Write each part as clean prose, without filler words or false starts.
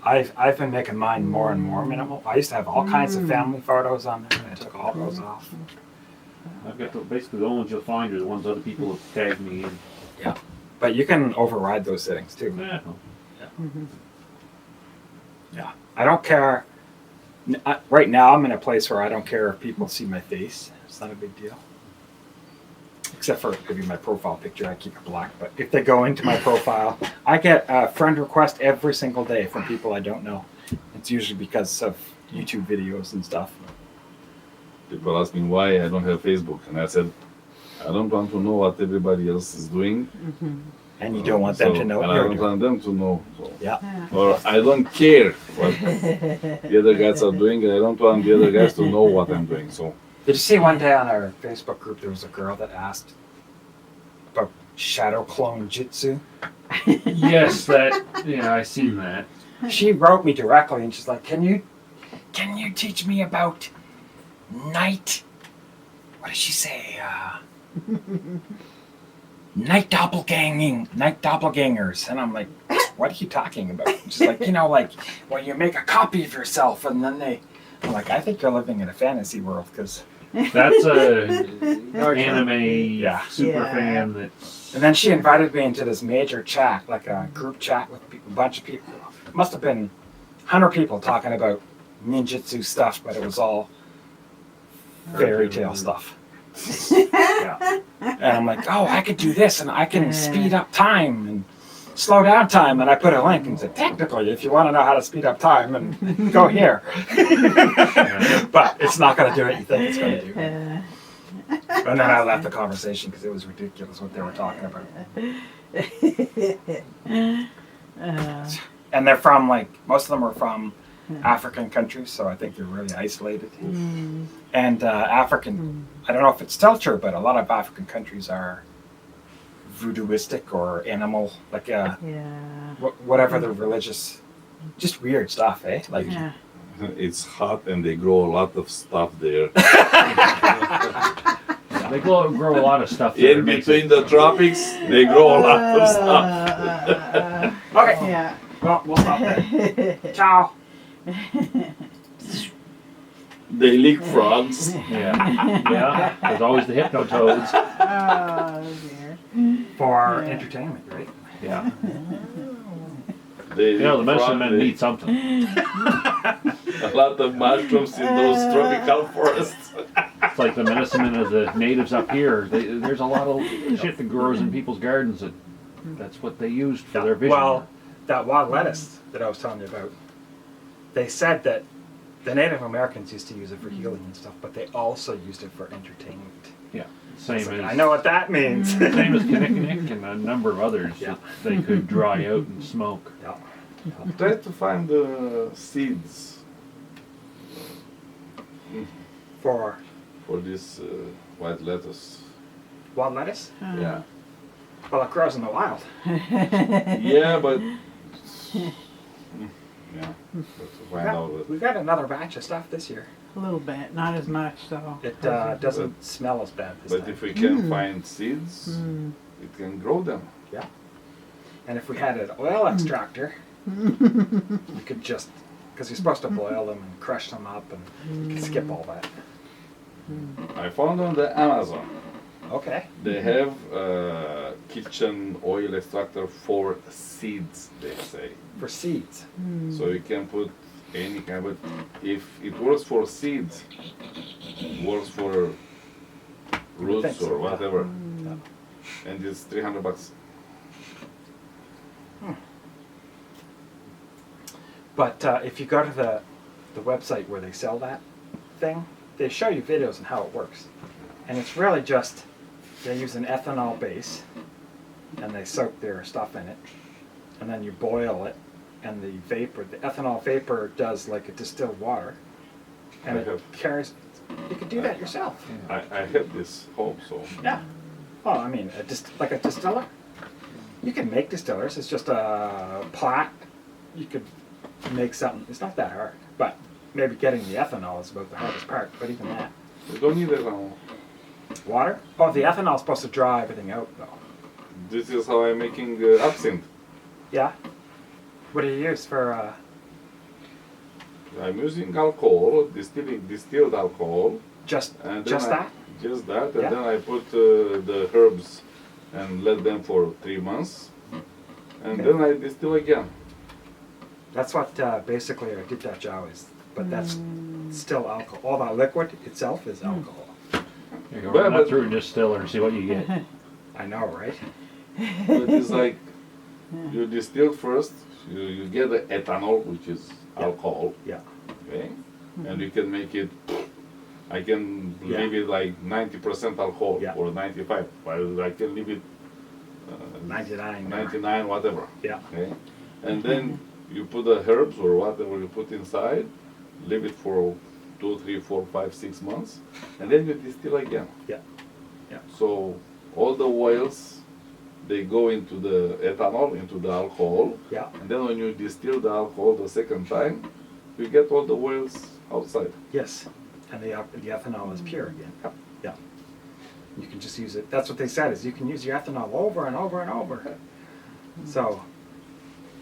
I've been making mine more and more minimal. I used to have all kinds of family photos on there, and I took all those off. I've got basically the only ones you'll find are the ones other people have tagged me in. Yeah, but you can override those settings too. Yeah. Yeah, I don't care. Right now, I'm in a place where I don't care if people see my face. It's not a big deal. Except for maybe my profile picture, I keep it black. But if they go into my profile, I get a friend request every single day from people I don't know. It's usually because of YouTube videos and stuff. People ask me why I don't have Facebook, and I said, I don't want to know what everybody else is doing. And you don't want them to know and what I you're don't doing. want them to know. So. Yeah. Or I don't care what the other guys are doing, and I don't want the other guys to know what I'm doing. So. Did you see one day on our Facebook group there was a girl that asked about shadow clone jutsu? Yes, I seen that. She wrote me directly and she's like, Can you teach me about night? What did she say? Night doppelgangers. And I'm like, what are you talking about? She's like, like when you make a copy of yourself and then I'm like, I think you're living in a fantasy world because That's a anime super fan that. And then she invited me into this major chat, like a group chat with a bunch of people. It must have been 100 people talking about ninjutsu stuff, but it was all fairy tale stuff. Yeah. And I'm like, oh, I could do this, and I can speed up time and slow down time. And I put a link and said, technically, if you want to know how to speed up time, and go here. But it's not going to do what you think it's going to do. And then I left the conversation because it was ridiculous what they were talking about. And they're from, most of them are from African countries, so I think they're really isolated. And African, I don't know if it's still true, but a lot of African countries are voodooistic or animal, whatever the religious, just weird stuff, eh? It's hot and they grow a lot of stuff there. They grow a lot of stuff. In between the tropics, they grow a lot of stuff. Okay. Yeah. Well, we'll stop there. Ciao. They lick frogs. Yeah. There's always the hypnotoads. Oh dear. For entertainment, right? Yeah. The medicine men need something. A lot of mushrooms in those tropical forests. It's like the medicine men of the natives up here. There's a lot of shit that grows in people's gardens that's what they used for their vision. Well, that wild lettuce that I was telling you about, they said that the Native Americans used to use it for healing and stuff, but they also used it for entertainment. Yeah, same as I know what that means. same as Kinnikinnick and a number of others that they could dry out and smoke. Yeah. Try to find the seeds For this white lettuce. wild lettuce? Yeah. Well, it grows in the wild. Yeah, but yeah. Find out that. We got another batch of stuff this year. A little bit, not as much though. It doesn't smell as bad this But time. if we can find seeds, it can grow them. Yeah. And if we had an oil extractor, we could just, because you're supposed to boil them and crush them up, and you can skip all that. I found on the Amazon. Okay. They have a kitchen oil extractor for seeds, they say. For seeds. So you can put any kind, but if it works for seeds, it works for roots so, or whatever. Yeah. And it's $300. But if you go to the website where they sell that thing, they show you videos on how it works. And it's really just, they use an ethanol base, and they soak their stuff in it, and then you boil it, and the ethanol vapor does like a distilled water, and it carries, you could do that yourself. I have this home, so. Yeah. Well, I mean, like a distiller. You can make distillers, it's just a pot. You could make something, it's not that hard, but maybe getting the ethanol is about the hardest part, but even that. You don't need ethanol. Water? Oh, the ethanol is supposed to dry everything out, though. This is how I'm making absinthe. Yeah? What do you use for I'm using alcohol, distilled alcohol. Just And then just that? Just that, and Yeah. then I put the herbs and let them for 3 months, and Okay. then I distill again. That's what basically a Dita Chow is, but that's still alcohol. All that liquid itself is alcohol. You go But- run that but- through a distiller and see what you get. I know, right? But it's like you distill first, you get the ethanol, which is alcohol, Yeah. okay, and you can make it. I can Yeah. leave it like 90% alcohol Yeah. or 95, but I can leave it 99. 99, whatever. Yeah. Okay, and then you put the herbs or whatever you put inside, leave it for 2, 3, 4, 5, 6 months, and then you distill again. Yeah. Yeah. So all the oils, they go into the ethanol, into the alcohol, Yeah. and then when you distill the alcohol the second time, you get all the oils outside. Yes. And the ethanol is pure again. Yep. Yeah. You can just use it. That's what they said is you can use your ethanol over and over and over. So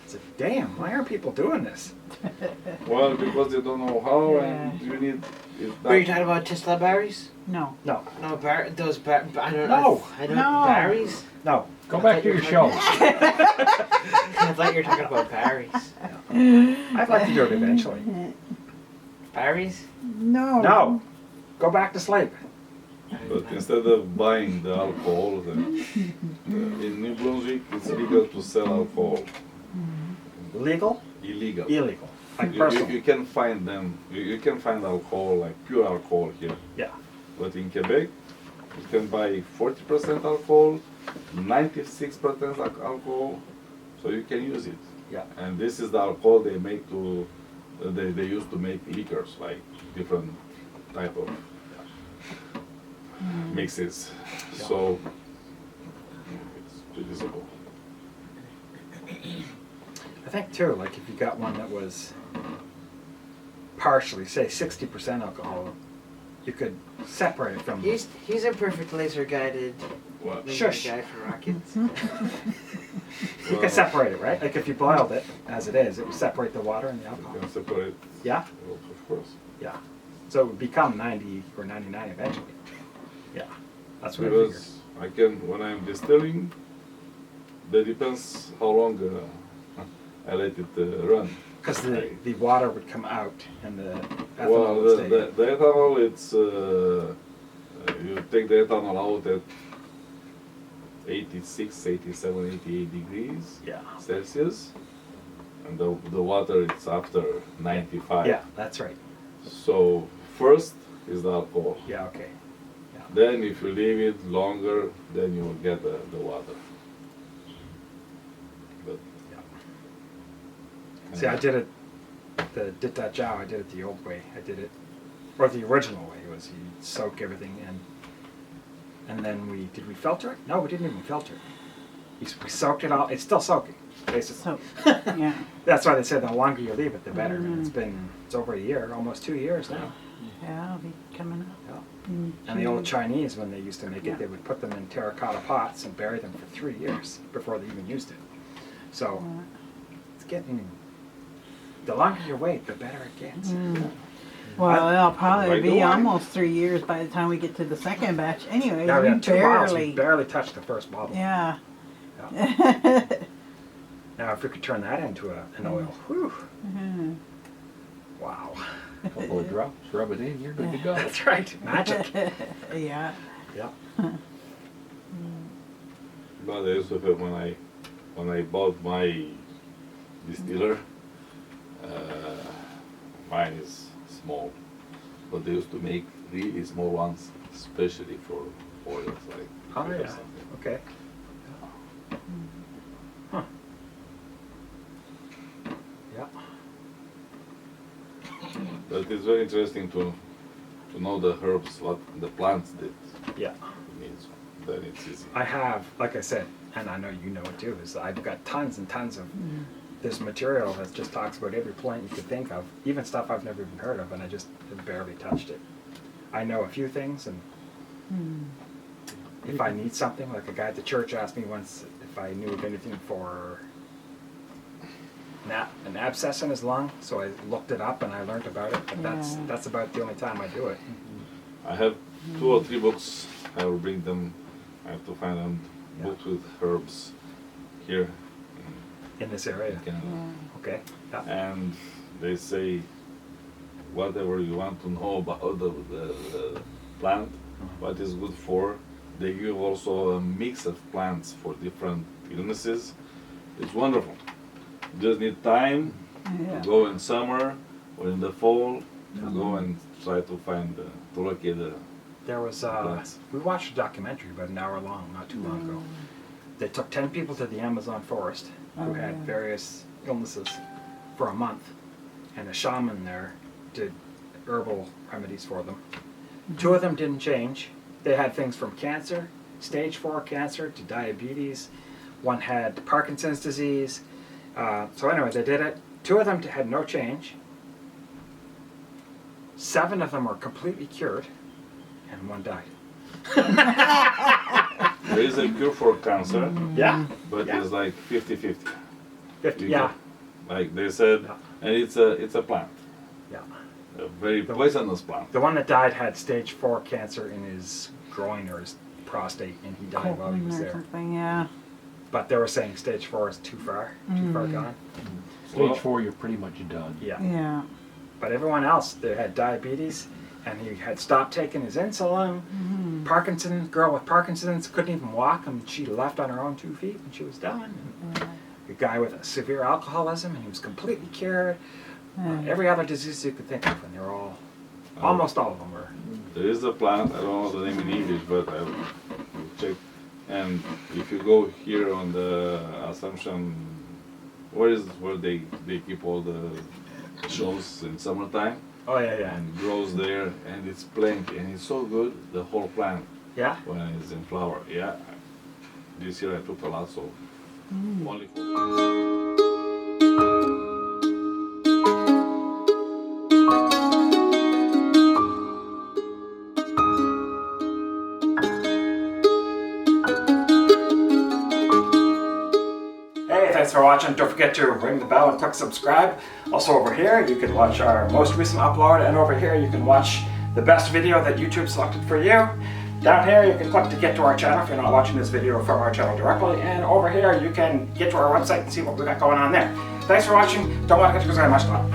it's like, damn, why aren't people doing this? Well, because they don't know how, Yeah. and you need. It's Were you not, talking about Tesla berries? No. No. No, those I don't No. know. I don't No. berries. No. Go back to your show. I thought you were talking about berries. I'd like to do it eventually. Berries? No. No. Go back to sleep. but instead of buying the alcohol, then, in New Brunswick, it's legal to sell alcohol. Legal? Illegal. Illegal. Like You personal. can find them. You can find alcohol, like pure alcohol here. Yeah. But in Quebec, you can buy 40% alcohol, 96% alcohol, so you can use it. Yeah. And this is the alcohol they make to, they use to make liquors, like different type of mixes. Yeah. So it's pretty simple. I think too, like if you got one that was partially, say 60% alcohol, you could separate it from. He's a perfect laser guided What? laser Shush. guide for rockets. You could separate it, right? Like if you boiled it as it is, it would separate the water and the You alcohol. can separate, Yeah? of course. Yeah. So it would become 90 or 99 eventually. Yeah. That's what I figured. Because I can, when I'm distilling, that depends how long I let it run. Because the water would come out and the ethanol Well, would stay. the ethanol, it's, you take the ethanol out at 86, 87, 88 degrees Yeah. Celsius, and the water it's after 95. Yeah, that's right. So first is the alcohol. Yeah, okay. Then if you leave it longer, then you will get the water. But See, I did it, the Dita Chow, I did it the old way. I did it, or the original way was you soak everything in. And then did we filter it? No, we didn't even filter it. We soaked it all, it's still soaking, basically. So, yeah. That's why they said the longer you leave it, the better. And it's over a year, almost 2 years now. Yeah, I'll be coming up. Yeah. in And the old June. Chinese, when they used to make Yeah. it, they would put them in terracotta pots and bury them for 3 years before they even used it. So it's getting, the longer you wait, the better it gets. Well, it'll By probably the be way- almost 3 years by the time we get to the second batch. Anyway, Now we we have 2 bottles, we barely. barely touched the first bottle. Yeah. Now if we could turn that into an oil, whew, Mhm. wow. Couple of drops, rub it in, you're good to go. That's right, magic. Yeah. Yeah. but I used to have when I bought my distiller, mine is small, but they used to make really small ones, especially for oils like Oh or yeah, something. okay. Huh. Yeah. But it's very interesting to know the herbs, what the plants that Yeah. means. Then it's easy. I have, like I said, and I know you know it too, is I've got tons and tons of this material that just talks about every plant you could think of, even stuff I've never even heard of, and I just have barely touched it. I know a few things, and if I need something, like a guy at the church asked me once if I knew of anything for an abscess in his lung, so I looked it up and I learned about it. But Yeah. that's about the only time I do it. I have 2 or 3 books. I will bring them. I have to find them. Yeah. Books with herbs here In this area. in Canada. Okay. Yeah. And they say whatever you want to know about the plant, what is good for. They give also a mix of plants for different illnesses. It's wonderful. You just need time Yeah. to go in summer or in the fall to go and try to find to locate the There was plants. we watched a documentary about an hour long, not too long ago. They took 10 people to the Amazon forest who had various illnesses for a month, and a shaman there did herbal remedies for them. 2 of them didn't change. They had things from cancer, stage 4 cancer, to diabetes. One had Parkinson's disease. So anyway, they did it. 2 of them had no change. 7 of them were completely cured, and 1 died. There is a cure for cancer, Yeah? but Yeah. it's like 50-50. 50, You yeah. Like they said, Yeah. and it's a plant, Yeah. a very poisonous plant. The one that died had stage 4 cancer in his groin or his prostate, and he died while he was Colon or there. something, yeah. But they were saying stage 4 is too far gone. Stage 4, you're pretty much done. Yeah. Yeah. But everyone else, they had diabetes, and he had stopped taking his insulin. Parkinson's, girl with Parkinson's couldn't even walk, and she left on her own 2 feet, and she was done. And a guy with severe alcoholism, and he was completely cured. Every other disease you could think of, and they're all, almost all of them were. There is a plant, I don't know the name in English, but I will check. And if you go here on the Assumption, where they keep all the shows in summertime, Oh, yeah, yeah. and grows there, and it's plenty, and it's so good, the whole plant, Yeah? when it's in flower. Yeah, this year I took a lot, so only for Hey, thanks for watching. Don't forget to ring the bell and click subscribe. Also over here, you can watch our most recent upload, and over here you can watch the best video that YouTube selected for you. Down here you can click to get to our channel if you're not watching this video from our channel directly, and over here you can get to our website and see what we got going on there. Thanks for watching. Don't forget to subscribe.